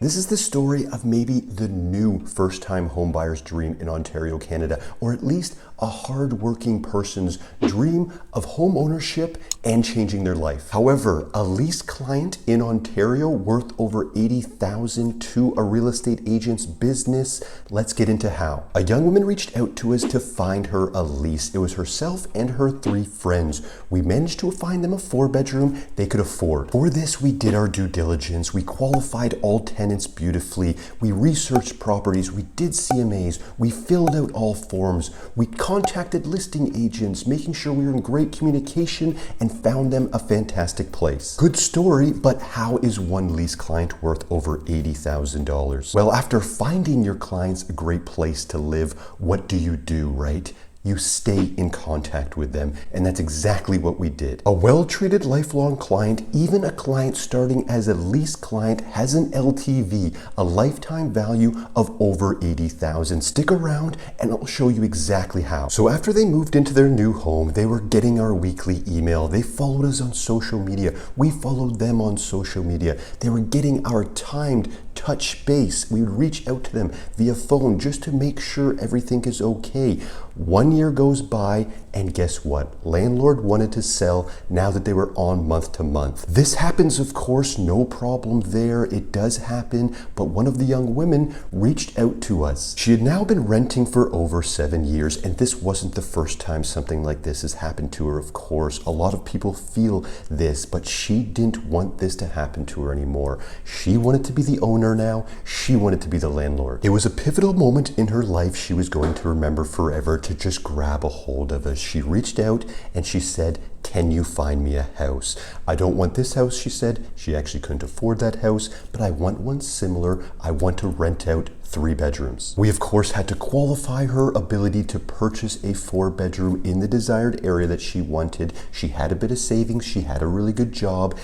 This is the story of maybe the new first-time homebuyer's dream in Ontario, Canada, or at least a hard-working person's dream of home ownership and changing their life. However, a lease client in Ontario worth over $80,000 to a real estate agent's business. Let's get into how. A young woman reached out to us to find her a lease. It was herself and her 3 friends. We managed to find them a 4-bedroom they could afford. For this, we did our due diligence. We qualified all tenants beautifully. We researched properties. We did CMAs. We filled out all forms. We contacted listing agents, making sure we were in great communication, and found them a fantastic place. Good story, but how is one lease client worth over $80,000? Well, after finding your clients a great place to live, what do, right? You stay in contact with them, and that's exactly what we did. A well-treated lifelong client, even a client starting as a lease client, has an LTV, a lifetime value of over $80,000. Stick around and I'll show you exactly how. So after they moved into their new home, they were getting our weekly email. They followed us on social media. We followed them on social media. They were getting our timed touch base. We would reach out to them via phone just to make sure everything is okay. 1 year goes by, and guess what? Landlord wanted to sell now that they were on month to month. This happens, of course, no problem there. It does happen, but one of the young women reached out to us. She had now been renting for over 7 years, and this wasn't the first time something like this has happened to her, of course. A lot of people feel this, but she didn't want this to happen to her anymore. She wanted to be the owner now. She wanted to be the landlord. It was a pivotal moment in her life she was going to remember forever, to just grab a hold of us. She reached out and she said, "Can you find me a house? I don't want this house," she said. She actually couldn't afford that house, but I want one similar. I want to rent out 3 bedrooms. We, of course, had to qualify her ability to purchase a 4-bedroom in the desired area that she wanted. She had a bit of savings. She had a really good job,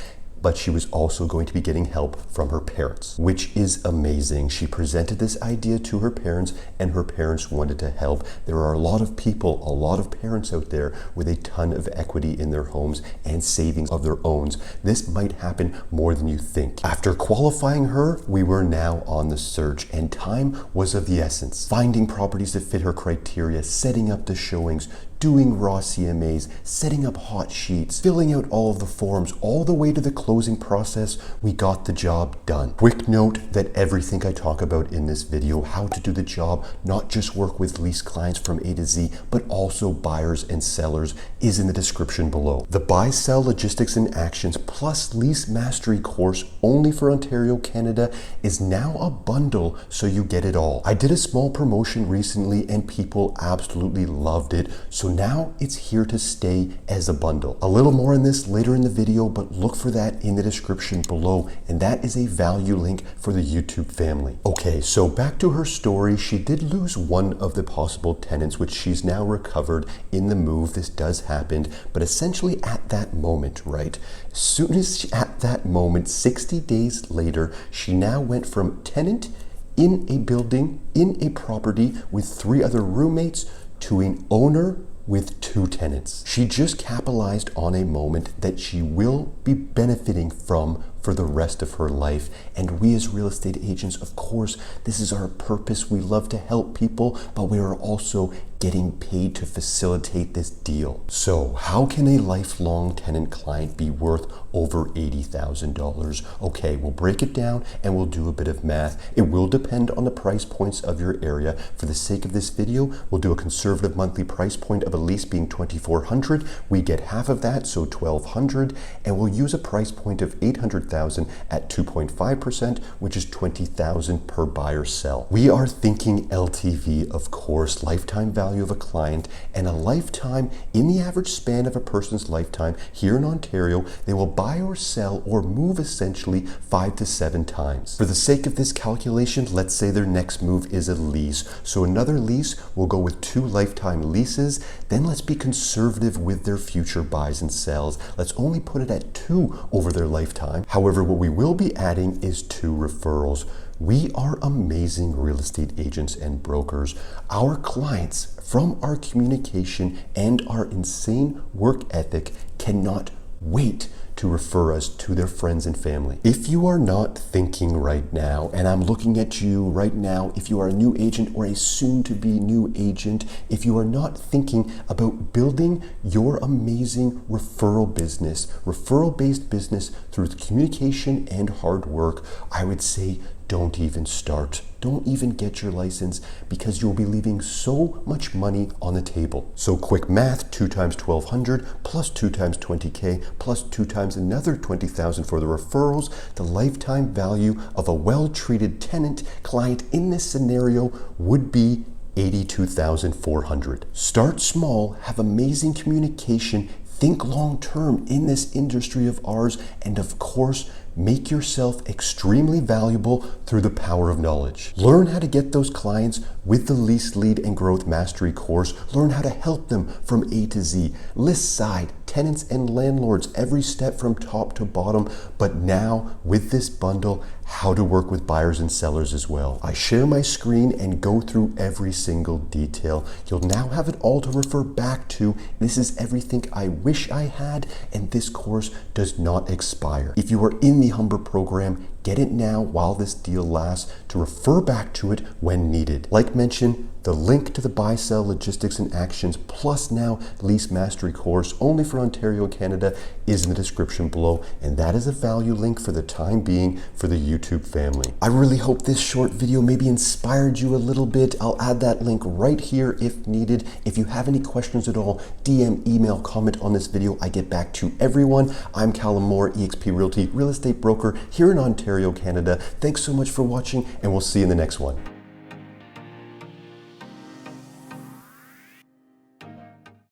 but she was also going to be getting help from her parents, which is amazing. She presented this idea to her parents, and her parents wanted to help. There are a lot of people, a lot of parents out there with a ton of equity in their homes and savings of their own. This might happen more than you think. After qualifying her, we were now on the search, and time was of the essence. Finding properties that fit her criteria, setting up the showings, doing raw CMAs, setting up hot sheets, filling out all of the forms, all the way to the closing process. We got the job done. Quick note that everything I talk about in this video, how to do the job, not just work with lease clients from A to Z, but also buyers and sellers, is in the description below. The Buy, Sell, Logistics and Actions plus Lease Mastery course, only for Ontario, Canada, is now a bundle, so you get it all. I did a small promotion recently and people absolutely loved it, so now it's here to stay as a bundle. A little more on this later in the video, but look for that in the description below, and that is a value link for the YouTube family. Okay, so back to her story. She did lose one of the possible tenants, which she's now recovered in the move. This does happen, but essentially at that moment, right? As soon as at that moment, 60 days later, she now went from tenant in a building, in a property with 3 other roommates, to an owner with 2 tenants. She just capitalized on a moment that she will be benefiting from for the rest of her life. And we as real estate agents, of course, this is our purpose. We love to help people, but we are also getting paid to facilitate this deal. So how can a lifelong tenant client be worth over $80,000? Okay, we'll break it down and we'll do a bit of math. It will depend on the price points of your area. For the sake of this video, we'll do a conservative monthly price point of a lease being $2,400. We get half of that, so $1,200, and we'll use a price point of $800,000 at 2.5%, which is $20,000 per buyer sell. We are thinking LTV, of course, lifetime value of a client, and a lifetime. In the average span of a person's lifetime here in Ontario, they will buy or sell or move essentially 5 to 7 times. For the sake of this calculation, let's say their next move is a lease. So another lease will go with 2 lifetime leases. Then let's be conservative with their future buys and sells. Let's only put it at 2 over their lifetime. However, what we will be adding is 2 referrals. We are amazing real estate agents and brokers. Our clients, from our communication and our insane work ethic, cannot wait to refer us to their friends and family. If you are not thinking right now, and I'm looking at you right now, if you are a new agent or a soon-to-be new agent, if you are not thinking about building your amazing referral-based business through communication and hard work, I would say don't even start. Don't even get your license, because you'll be leaving so much money on the table. So quick math, 2 times 1,200 plus 2 times 20K plus 2 times another 20,000 for the referrals, the lifetime value of a well-treated tenant client in this scenario would be 82,400. Start small, have amazing communication, think long-term in this industry of ours, and of course, make yourself extremely valuable through the power of knowledge. Learn how to get those clients with the Lease, Lead, and Growth Mastery course. Learn how to help them from A to Z. List side, tenants and landlords, every step from top to bottom. But now, with this bundle, how to work with buyers and sellers as well. I share my screen and go through every single detail. You'll now have it all to refer back to. This is everything I wish I had, and this course does not expire. If you are in the Humber program, get it now while this deal lasts to refer back to it when needed. Like mentioned, the link to the buy-sell logistics and actions plus now lease mastery course only for Ontario, Canada is in the description below, and that is a value link for the time being for the YouTube family. I really hope this short video maybe inspired you a little bit. I'll add that link right here if needed. If you have any questions at all, DM, email, comment on this video. I get back to everyone. I'm Callum Moore, eXp Realty real estate broker here in Ontario, Canada. Thanks so much for watching, and we'll see you in the next one.